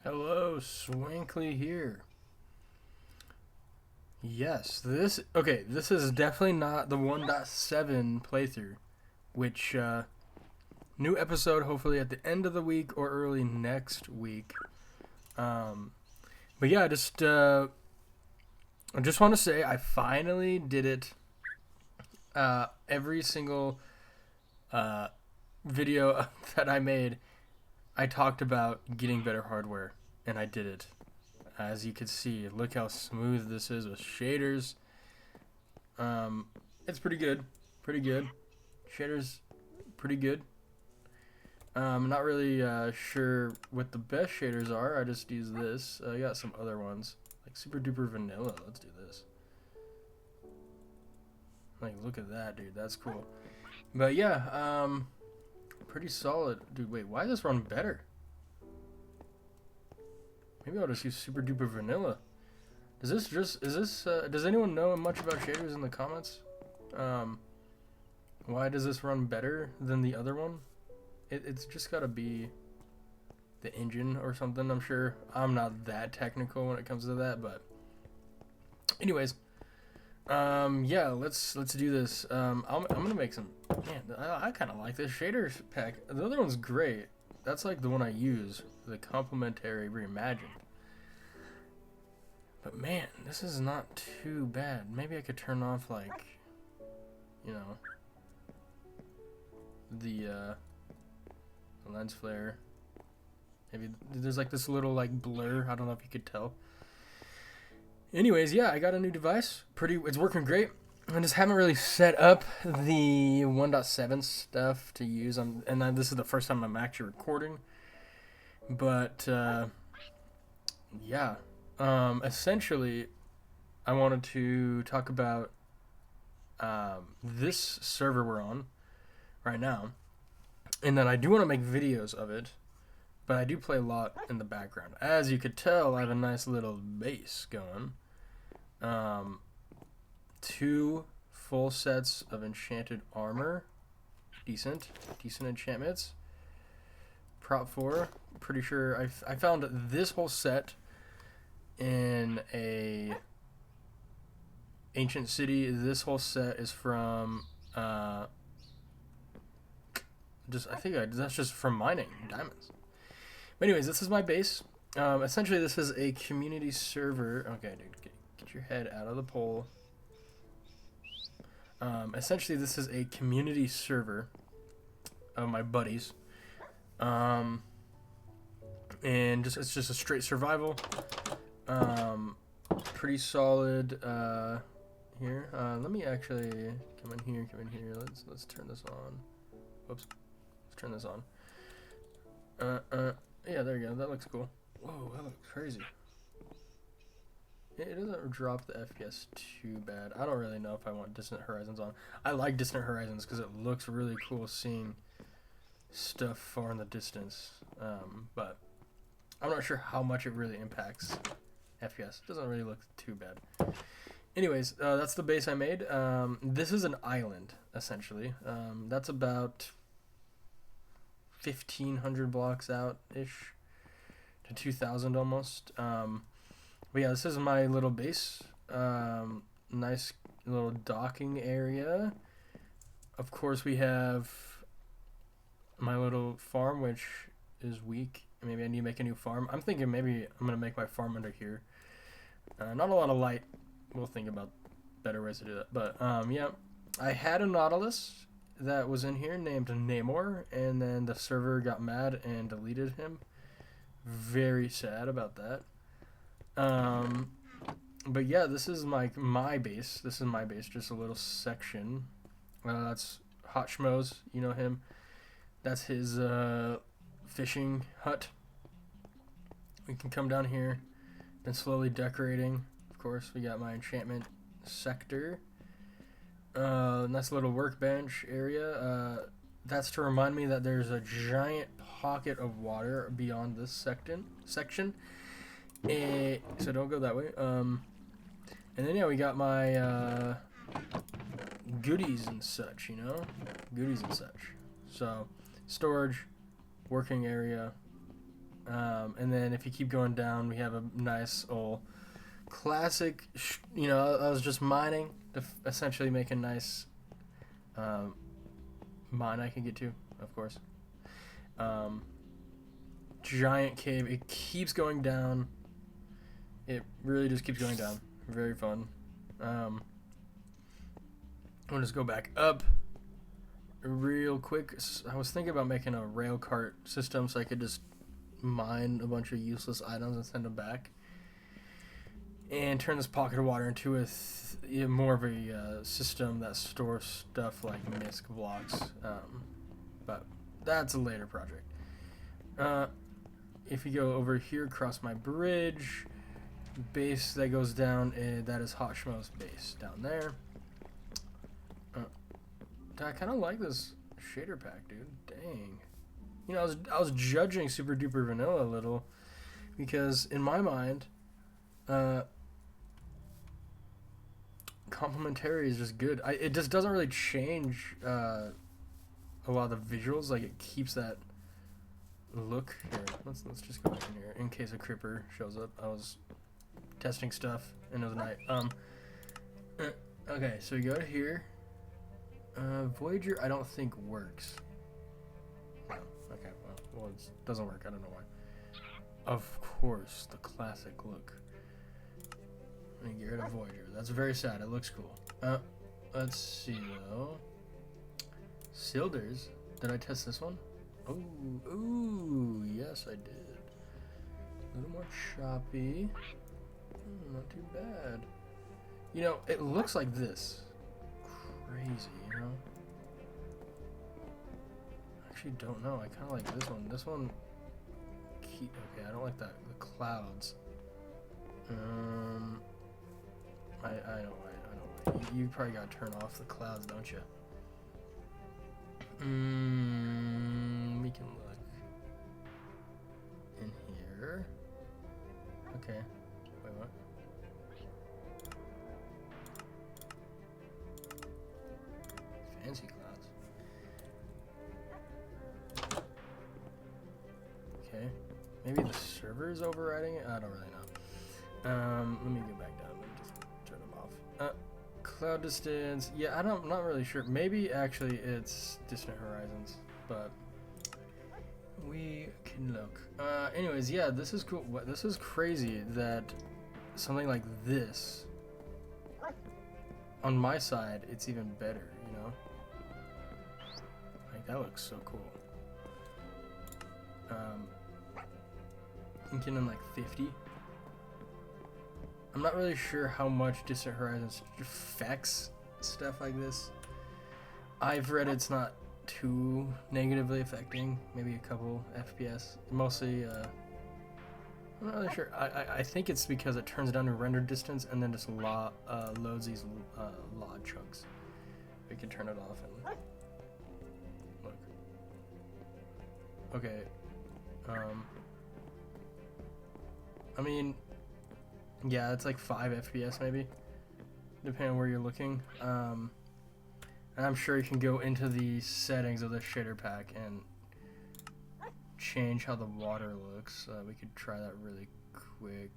Hello, Swankley here. Yes, this is definitely not the 1.7 playthrough, which new episode hopefully at the end of the week or early next week. Um, but yeah, I just want to say I finally did it. Every single uh, video that I made, I talked about getting better hardware, and I did it. As you can see, look how smooth this is with shaders. It's pretty good. Pretty good. Shaders, pretty good. Not really sure what the best shaders are. I just use this. I got some other ones. Like Super Duper Vanilla. Let's do this. Like, look at that, dude. That's cool. But yeah, pretty solid. Dude, wait, why does this run better? Maybe I'll just use Super Duper Vanilla. Does anyone know much about shaders in the comments? Why does this run better than the other one? It's just gotta be the engine or something, I'm sure. I'm not that technical when it comes to that, but anyways, yeah, let's do this. I'm gonna make some, man, I kind of like this shaders pack. The other one's great. That's like the one I use, the complementary reimagined. But man, this is not too bad. Maybe I could turn off, like, you know, the lens flare. Maybe there's like this little like blur. I don't know if you could tell. Anyways, yeah, I got a new device. It's working great. I just haven't really set up the 1.7 stuff to use. And then this is the first time I'm actually recording. But yeah. Essentially, I wanted to talk about this server we're on right now, and then I do want to make videos of it, but I do play a lot in the background. As you could tell, I have a nice little base going. 2 full sets of enchanted armor, decent enchantments. Prop 4, pretty sure I found this whole set in a ancient city. This whole set is from I think that's just from mining diamonds. But anyways, this is my base. Essentially, this is a community server. Okay, dude, get your head out of the pole. Essentially, this is a community server of my buddies. And it's just a straight survival. Pretty solid here. Let me actually come in here. Let's turn this on. Whoops. Let's turn this on. Yeah, there you go. That looks cool. Whoa, that looks crazy. It doesn't drop the FPS too bad. I don't really know if I want Distant Horizons on. I like Distant Horizons because it looks really cool seeing stuff far in the distance. But I'm not sure how much it really impacts FPS. It doesn't really look too bad. Anyways, that's the base I made. This is an island, essentially. That's about 1,500 blocks out-ish to 2,000 almost. But yeah, this is my little base. Nice little docking area. Of course, we have my little farm, which is weak. Maybe I need to make a new farm. I'm thinking maybe I'm going to make my farm under here. Not a lot of light. We'll think about better ways to do that. But, yeah. I had a Nautilus that was in here named Namor, and then the server got mad and deleted him. Very sad about that. But yeah, this is my base. This is my base, just a little section. That's Hot Schmoes, you know him. That's his fishing hut. We can come down here. Been slowly decorating. Of course, we got my enchantment sector. Nice little workbench area. That's to remind me that there's a giant pocket of water beyond this section. So don't go that way. And then yeah, we got my goodies and such, you know? Goodies and such. So, storage, working area, And then if you keep going down, we have a nice old classic. You know, I was just mining to essentially make a nice mine I can get to, of course. Giant cave. It keeps going down. It really just keeps going down. Very fun. I'll just go back up real quick. I was thinking about making a rail cart system so I could just mine a bunch of useless items and send them back. And turn this pocket of water into a more of a system that stores stuff like misc blocks. But that's a later project. If you go over here across my bridge, base that goes down, that is Hot Schmo's base down there. I kind of like this shader pack, dude. Dang. You know, I was judging Super Duper Vanilla a little because in my mind, complementary is just good. It just doesn't really change a lot of the visuals. Like it keeps that look. Here, let's just go back in here in case a creeper shows up. I was testing stuff and it was night. Okay, so we go to here. Voyager, I don't think works. No. Okay, well, it doesn't work. I don't know why. Of course, the classic look. Let me get rid of Voyager. That's very sad. It looks cool. Let's see though. Silders. Did I test this one? Ooh, yes I did. A little more choppy. Not too bad. You know, it looks like this. Crazy, you know? I actually don't know. I kind of like this one. This one... Okay, I don't like that. The clouds. I don't like. You probably gotta turn off the clouds, don't you? We can look in here. Okay. Wait, what? Fancy clouds. Okay. Maybe the server is overriding it? I don't really know. Let me go back down. Let me just turn them off. Cloud distance. Yeah, I'm not really sure. Maybe actually it's Distant Horizons, but we can look. Anyways, yeah, this is cool. This is crazy that something like this on my side, it's even better, you know? Like, that looks so cool. Thinking in like 50. I'm not really sure how much Distant Horizons affects stuff like this. I've read it's not too negatively affecting, maybe a couple FPS. Mostly, I'm not really sure. I think it's because it turns down to render distance and then just loads these LOD chunks. We can turn it off and look. Okay. I mean, yeah, it's like 5 FPS maybe, depending on where you're looking. And I'm sure you can go into the settings of the shader pack and change how the water looks. We could try that really quick.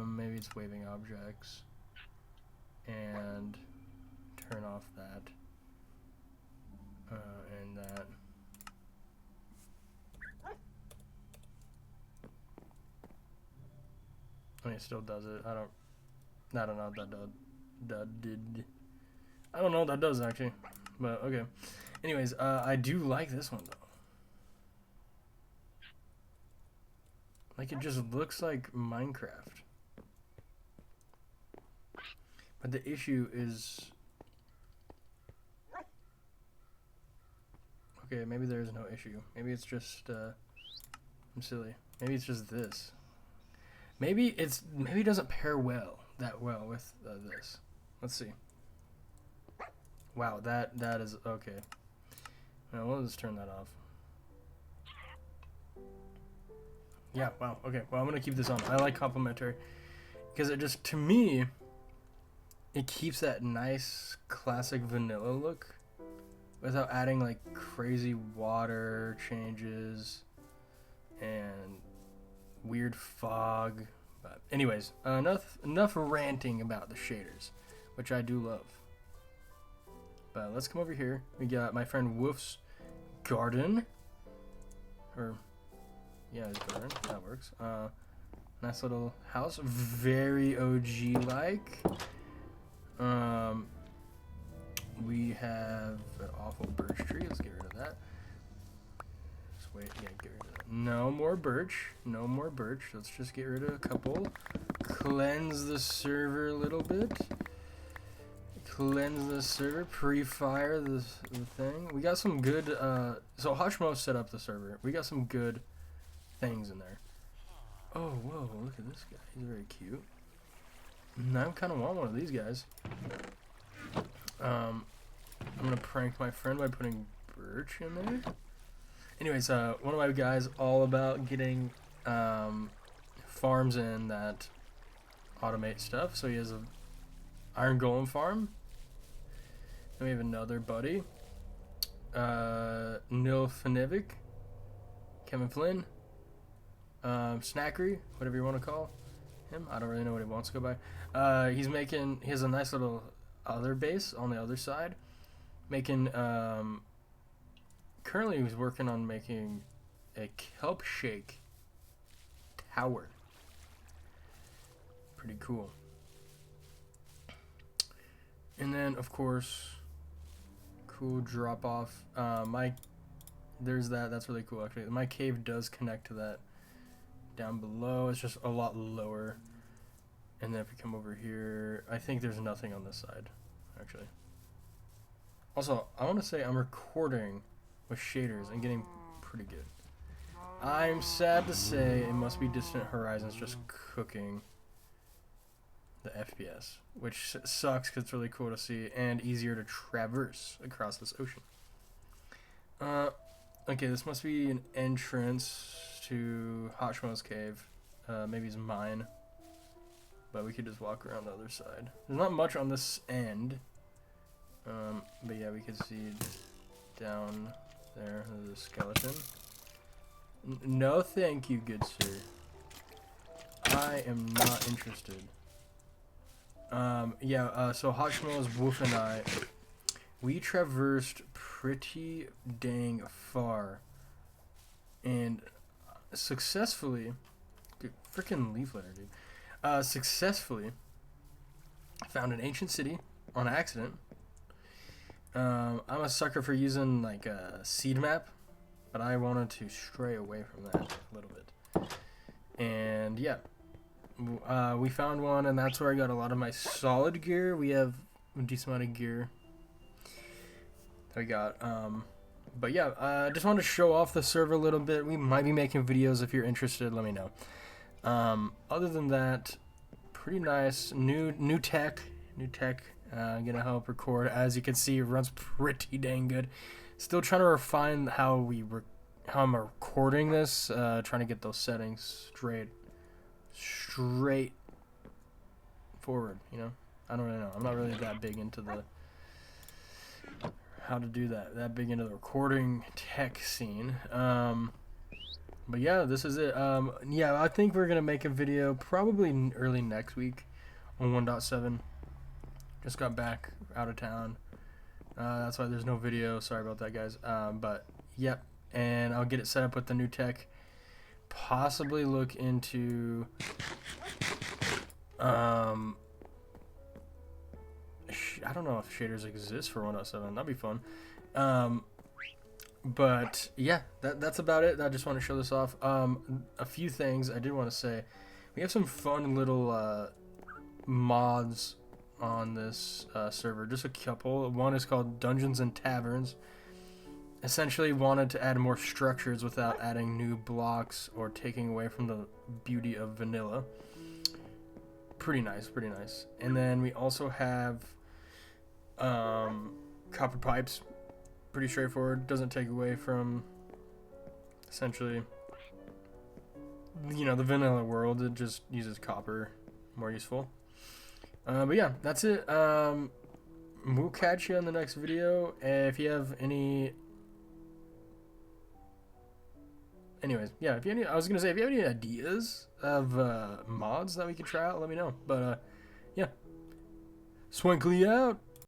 Maybe it's waving objects. And turn off that. And that. I mean, it still does it. I don't know what that did. I don't know what that does actually, but okay. Anyways, I do like this one though. Like it just looks like Minecraft. But the issue is, okay, maybe there is no issue. Maybe it's just I'm silly. Maybe it's just this. Maybe it doesn't pair that well with this. Let's see. Wow, that is okay. Now we'll just turn that off. Yeah, wow, okay. Well, I'm gonna keep this on. I like complementary because it just, to me, it keeps that nice classic vanilla look without adding like crazy water changes. and weird fog. But anyways, enough ranting about the shaders, which I do love. But let's come over here. We got my friend Wolf's garden, or yeah, his garden. That works. Nice little house, very OG like. We have an awful birch tree. Let's get rid of that. Just wait, yeah, get rid of that. No more birch. No more birch. Let's just get rid of a couple. Cleanse the server a little bit. Cleanse the server. Pre-fire the thing. We got some good. So Hashmo set up the server. We got some good things in there. Oh, whoa! Look at this guy. He's very cute. I kind of want one of these guys. I'm gonna prank my friend by putting birch in there. Anyways, one of my guys all about getting farms in that automate stuff. So he has a iron golem farm. Then we have another buddy, Nil Fanivic, Kevin Flynn, Snackery, whatever you want to call him. I don't really know what he wants to go by. He has a nice little other base on the other side, making currently he's working on making a kelp shake tower. Pretty cool. And then of course, cool drop off. There's that's really cool actually. My cave does connect to that down below. It's just a lot lower. And then if we come over here, I think there's nothing on this side, actually. Also, I want to say I'm recording with shaders and getting pretty good. I'm sad to say it must be Distant Horizons just cooking the FPS, which sucks because it's really cool to see and easier to traverse across this ocean. Okay, this must be an entrance to Hashmo's cave. Maybe it's mine. But we could just walk around the other side. There's not much on this end. But yeah, we can see down there. There's a skeleton. No thank you, good sir. I am not interested. So Hashmo's Wolf and I, we traversed pretty dang far. And successfully, freaking leaf litter, dude. Successfully found an ancient city on accident. I'm a sucker for using like a seed map, but I wanted to stray away from that a little bit. And yeah, we found one, and that's where I got a lot of my solid gear. We have a decent amount of gear that we got. But yeah, I just wanted to show off the server a little bit. We might be making videos. If you're interested, let me know. Other than that, pretty nice. New tech. Gonna help record. As you can see, it runs pretty dang good. Still trying to refine how I'm recording this. Trying to get those settings straight forward. You know, I don't really know. I'm not really that big into how to do that big into the recording tech scene. But yeah, this is it. Yeah, I think we're gonna make a video probably early next week on 1.7. Just got back out of town. That's why there's no video. Sorry about that, guys. But yep, and I'll get it set up with the new tech. Possibly look into I don't know if shaders exist for 1.7. That'd be fun. But yeah, that's about it. I just want to show this off. A few things I did want to say. We have some fun little mods on this server. Just a couple. One is called Dungeons and Taverns. Essentially wanted to add more structures without adding new blocks or taking away from the beauty of vanilla. Pretty nice, pretty nice. And then we also have copper pipes. Pretty straightforward. Doesn't take away from essentially, you know, the vanilla world. It just uses copper, more useful. But yeah, that's it. We'll catch you in the next video. If you have any anyways, yeah. If you any, I was gonna say if you have any ideas of mods that we could try out, let me know. But yeah, Swankly out.